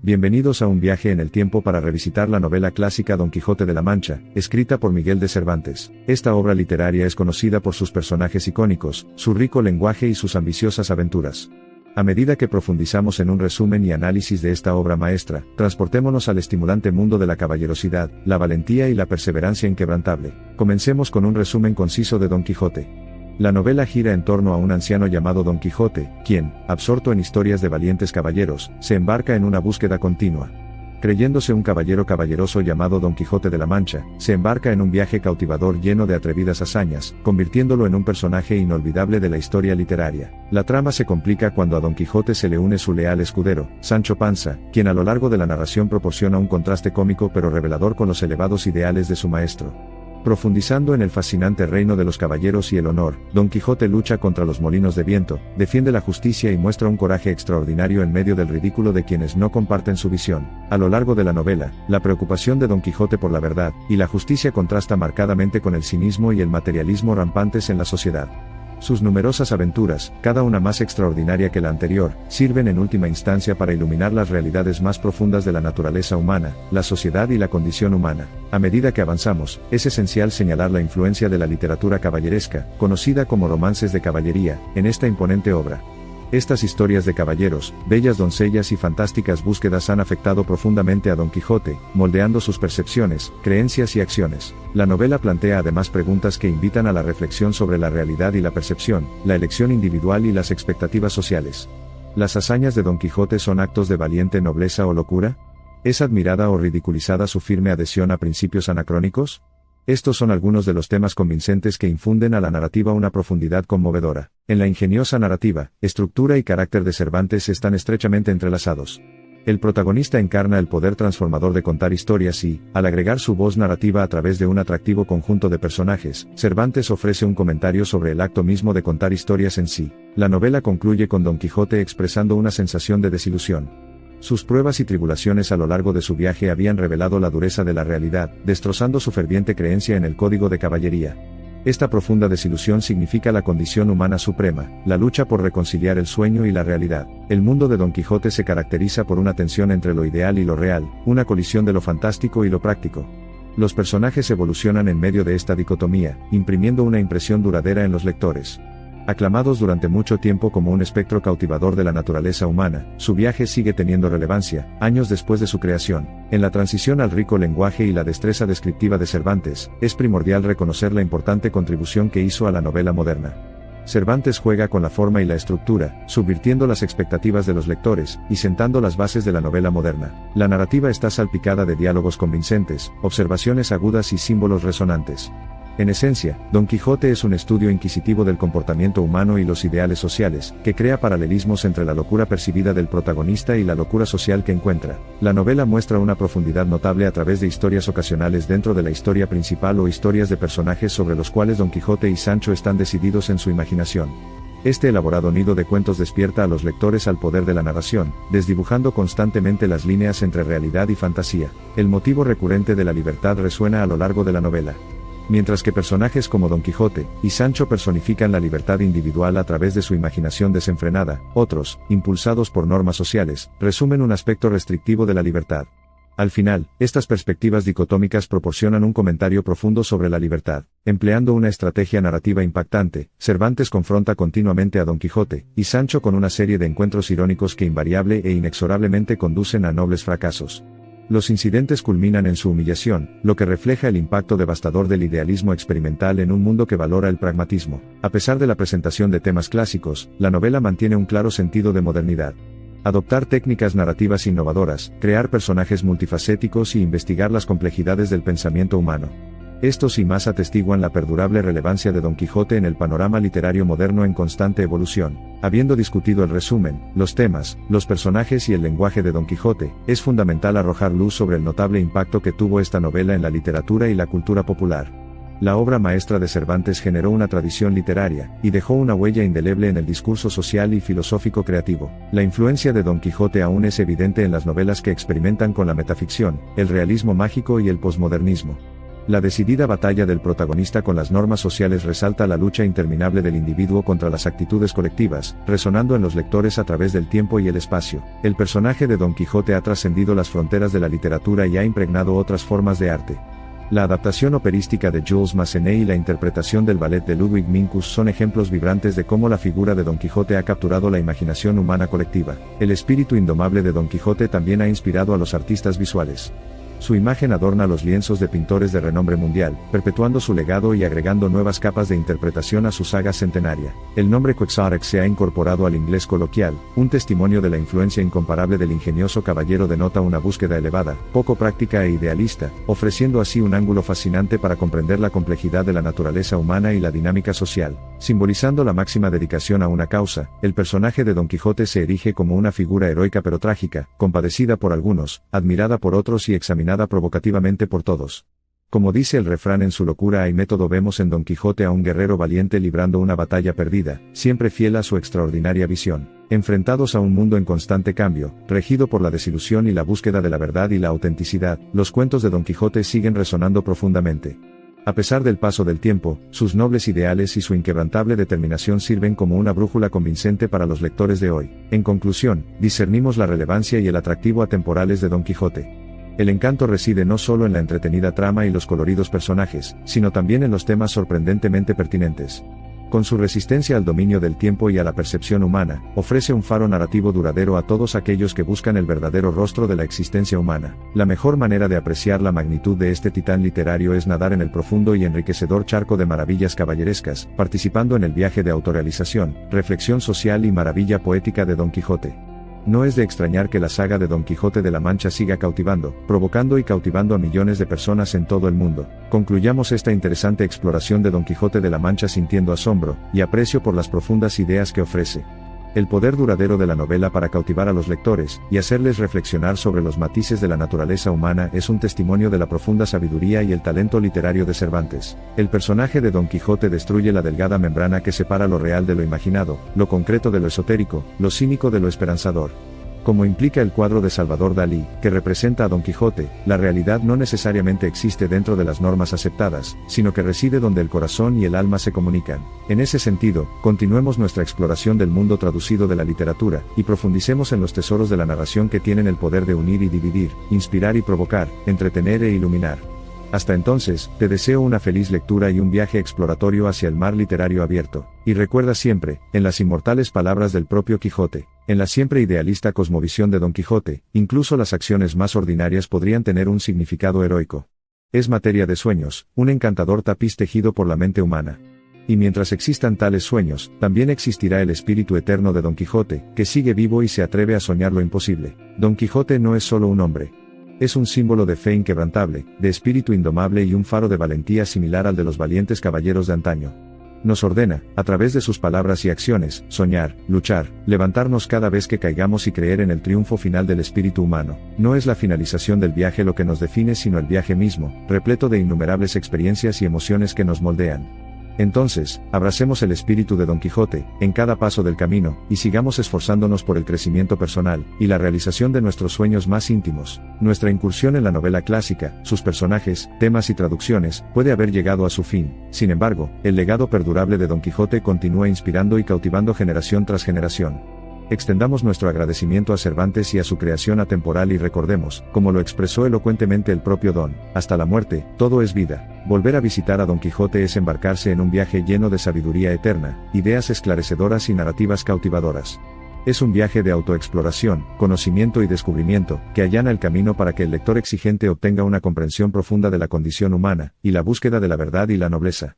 Bienvenidos a un viaje en el tiempo para revisitar la novela clásica Don Quijote de la Mancha, escrita por Miguel de Cervantes. Esta obra literaria es conocida por sus personajes icónicos, su rico lenguaje y sus ambiciosas aventuras. A medida que profundizamos en un resumen y análisis de esta obra maestra, transportémonos al estimulante mundo de la caballerosidad, la valentía y la perseverancia inquebrantable. Comencemos con un resumen conciso de Don Quijote. La novela gira en torno a un anciano llamado Don Quijote, quien, absorto en historias de valientes caballeros, se embarca en una búsqueda continua. Creyéndose un caballero caballeroso llamado Don Quijote de la Mancha, se embarca en un viaje cautivador lleno de atrevidas hazañas, convirtiéndolo en un personaje inolvidable de la historia literaria. La trama se complica cuando a Don Quijote se le une su leal escudero, Sancho Panza, quien a lo largo de la narración proporciona un contraste cómico pero revelador con los elevados ideales de su maestro. Profundizando en el fascinante reino de los caballeros y el honor, Don Quijote lucha contra los molinos de viento, defiende la justicia y muestra un coraje extraordinario en medio del ridículo de quienes no comparten su visión. A lo largo de la novela, la preocupación de Don Quijote por la verdad y la justicia contrasta marcadamente con el cinismo y el materialismo rampantes en la sociedad. Sus numerosas aventuras, cada una más extraordinaria que la anterior, sirven en última instancia para iluminar las realidades más profundas de la naturaleza humana, la sociedad y la condición humana. A medida que avanzamos, es esencial señalar la influencia de la literatura caballeresca, conocida como romances de caballería, en esta imponente obra. Estas historias de caballeros, bellas doncellas y fantásticas búsquedas han afectado profundamente a Don Quijote, moldeando sus percepciones, creencias y acciones. La novela plantea además preguntas que invitan a la reflexión sobre la realidad y la percepción, la elección individual y las expectativas sociales. ¿Las hazañas de Don Quijote son actos de valiente nobleza o locura? ¿Es admirada o ridiculizada su firme adhesión a principios anacrónicos? Estos son algunos de los temas convincentes que infunden a la narrativa una profundidad conmovedora. En la ingeniosa narrativa, estructura y carácter de Cervantes están estrechamente entrelazados. El protagonista encarna el poder transformador de contar historias y, al agregar su voz narrativa a través de un atractivo conjunto de personajes, Cervantes ofrece un comentario sobre el acto mismo de contar historias en sí. La novela concluye con Don Quijote expresando una sensación de desilusión. Sus pruebas y tribulaciones a lo largo de su viaje habían revelado la dureza de la realidad, destrozando su ferviente creencia en el código de caballería. Esta profunda desilusión significa la condición humana suprema, la lucha por reconciliar el sueño y la realidad. El mundo de Don Quijote se caracteriza por una tensión entre lo ideal y lo real, una colisión de lo fantástico y lo práctico. Los personajes evolucionan en medio de esta dicotomía, imprimiendo una impresión duradera en los lectores. Aclamados durante mucho tiempo como un espectro cautivador de la naturaleza humana, su viaje sigue teniendo relevancia, años después de su creación. En la transición al rico lenguaje y la destreza descriptiva de Cervantes, es primordial reconocer la importante contribución que hizo a la novela moderna. Cervantes juega con la forma y la estructura, subvirtiendo las expectativas de los lectores, y sentando las bases de la novela moderna. La narrativa está salpicada de diálogos convincentes, observaciones agudas y símbolos resonantes. En esencia, Don Quijote es un estudio inquisitivo del comportamiento humano y los ideales sociales, que crea paralelismos entre la locura percibida del protagonista y la locura social que encuentra. La novela muestra una profundidad notable a través de historias ocasionales dentro de la historia principal o historias de personajes sobre los cuales Don Quijote y Sancho están decididos en su imaginación. Este elaborado nido de cuentos despierta a los lectores al poder de la narración, desdibujando constantemente las líneas entre realidad y fantasía. El motivo recurrente de la libertad resuena a lo largo de la novela. Mientras que personajes como Don Quijote y Sancho personifican la libertad individual a través de su imaginación desenfrenada, otros, impulsados por normas sociales, resumen un aspecto restrictivo de la libertad. Al final, estas perspectivas dicotómicas proporcionan un comentario profundo sobre la libertad. Empleando una estrategia narrativa impactante, Cervantes confronta continuamente a Don Quijote y Sancho con una serie de encuentros irónicos que invariable e inexorablemente conducen a nobles fracasos. Los incidentes culminan en su humillación, lo que refleja el impacto devastador del idealismo experimental en un mundo que valora el pragmatismo. A pesar de la presentación de temas clásicos, la novela mantiene un claro sentido de modernidad. Adoptar técnicas narrativas innovadoras, crear personajes multifacéticos y investigar las complejidades del pensamiento humano. Estos y más atestiguan la perdurable relevancia de Don Quijote en el panorama literario moderno en constante evolución. Habiendo discutido el resumen, los temas, los personajes y el lenguaje de Don Quijote, es fundamental arrojar luz sobre el notable impacto que tuvo esta novela en la literatura y la cultura popular. La obra maestra de Cervantes generó una tradición literaria, y dejó una huella indeleble en el discurso social y filosófico creativo. La influencia de Don Quijote aún es evidente en las novelas que experimentan con la metaficción, el realismo mágico y el posmodernismo. La decidida batalla del protagonista con las normas sociales resalta la lucha interminable del individuo contra las actitudes colectivas, resonando en los lectores a través del tiempo y el espacio. El personaje de Don Quijote ha trascendido las fronteras de la literatura y ha impregnado otras formas de arte. La adaptación operística de Jules Massenet y la interpretación del ballet de Ludwig Minkus son ejemplos vibrantes de cómo la figura de Don Quijote ha capturado la imaginación humana colectiva. El espíritu indomable de Don Quijote también ha inspirado a los artistas visuales. Su imagen adorna los lienzos de pintores de renombre mundial, perpetuando su legado y agregando nuevas capas de interpretación a su saga centenaria. El nombre Quixote se ha incorporado al inglés coloquial, un testimonio de la influencia incomparable del ingenioso caballero denota una búsqueda elevada, poco práctica e idealista, ofreciendo así un ángulo fascinante para comprender la complejidad de la naturaleza humana y la dinámica social. Simbolizando la máxima dedicación a una causa, el personaje de Don Quijote se erige como una figura heroica pero trágica, compadecida por algunos, admirada por otros y examinada provocativamente por todos. Como dice el refrán, en su locura hay método. Vemos en Don Quijote a un guerrero valiente librando una batalla perdida, siempre fiel a su extraordinaria visión. Enfrentados a un mundo en constante cambio, regido por la desilusión y la búsqueda de la verdad y la autenticidad, los cuentos de Don Quijote siguen resonando profundamente. A pesar del paso del tiempo, sus nobles ideales y su inquebrantable determinación sirven como una brújula convincente para los lectores de hoy. En conclusión, discernimos la relevancia y el atractivo atemporales de Don Quijote. El encanto reside no solo en la entretenida trama y los coloridos personajes, sino también en los temas sorprendentemente pertinentes. Con su resistencia al dominio del tiempo y a la percepción humana, ofrece un faro narrativo duradero a todos aquellos que buscan el verdadero rostro de la existencia humana. La mejor manera de apreciar la magnitud de este titán literario es nadar en el profundo y enriquecedor charco de maravillas caballerescas, participando en el viaje de autorrealización, reflexión social y maravilla poética de Don Quijote. No es de extrañar que la saga de Don Quijote de la Mancha siga cautivando, provocando y cautivando a millones de personas en todo el mundo. Concluyamos esta interesante exploración de Don Quijote de la Mancha sintiendo asombro y aprecio por las profundas ideas que ofrece. El poder duradero de la novela para cautivar a los lectores y hacerles reflexionar sobre los matices de la naturaleza humana es un testimonio de la profunda sabiduría y el talento literario de Cervantes. El personaje de Don Quijote destruye la delgada membrana que separa lo real de lo imaginado, lo concreto de lo esotérico, lo cínico de lo esperanzador. Como implica el cuadro de Salvador Dalí, que representa a Don Quijote, la realidad no necesariamente existe dentro de las normas aceptadas, sino que reside donde el corazón y el alma se comunican. En ese sentido, continuemos nuestra exploración del mundo traducido de la literatura, y profundicemos en los tesoros de la narración que tienen el poder de unir y dividir, inspirar y provocar, entretener e iluminar. Hasta entonces, te deseo una feliz lectura y un viaje exploratorio hacia el mar literario abierto. Y recuerda siempre, en las inmortales palabras del propio Quijote, en la siempre idealista cosmovisión de Don Quijote, incluso las acciones más ordinarias podrían tener un significado heroico. Es materia de sueños, un encantador tapiz tejido por la mente humana. Y mientras existan tales sueños, también existirá el espíritu eterno de Don Quijote, que sigue vivo y se atreve a soñar lo imposible. Don Quijote no es solo un hombre. Es un símbolo de fe inquebrantable, de espíritu indomable y un faro de valentía similar al de los valientes caballeros de antaño. Nos ordena, a través de sus palabras y acciones, soñar, luchar, levantarnos cada vez que caigamos y creer en el triunfo final del espíritu humano. No es la finalización del viaje lo que nos define, sino el viaje mismo, repleto de innumerables experiencias y emociones que nos moldean. Entonces, abracemos el espíritu de Don Quijote, en cada paso del camino, y sigamos esforzándonos por el crecimiento personal, y la realización de nuestros sueños más íntimos. Nuestra incursión en la novela clásica, sus personajes, temas y traducciones, puede haber llegado a su fin. Sin embargo, el legado perdurable de Don Quijote continúa inspirando y cautivando generación tras generación. Extendamos nuestro agradecimiento a Cervantes y a su creación atemporal y recordemos, como lo expresó elocuentemente el propio Don, hasta la muerte, todo es vida. Volver a visitar a Don Quijote es embarcarse en un viaje lleno de sabiduría eterna, ideas esclarecedoras y narrativas cautivadoras. Es un viaje de autoexploración, conocimiento y descubrimiento, que allana el camino para que el lector exigente obtenga una comprensión profunda de la condición humana, y la búsqueda de la verdad y la nobleza.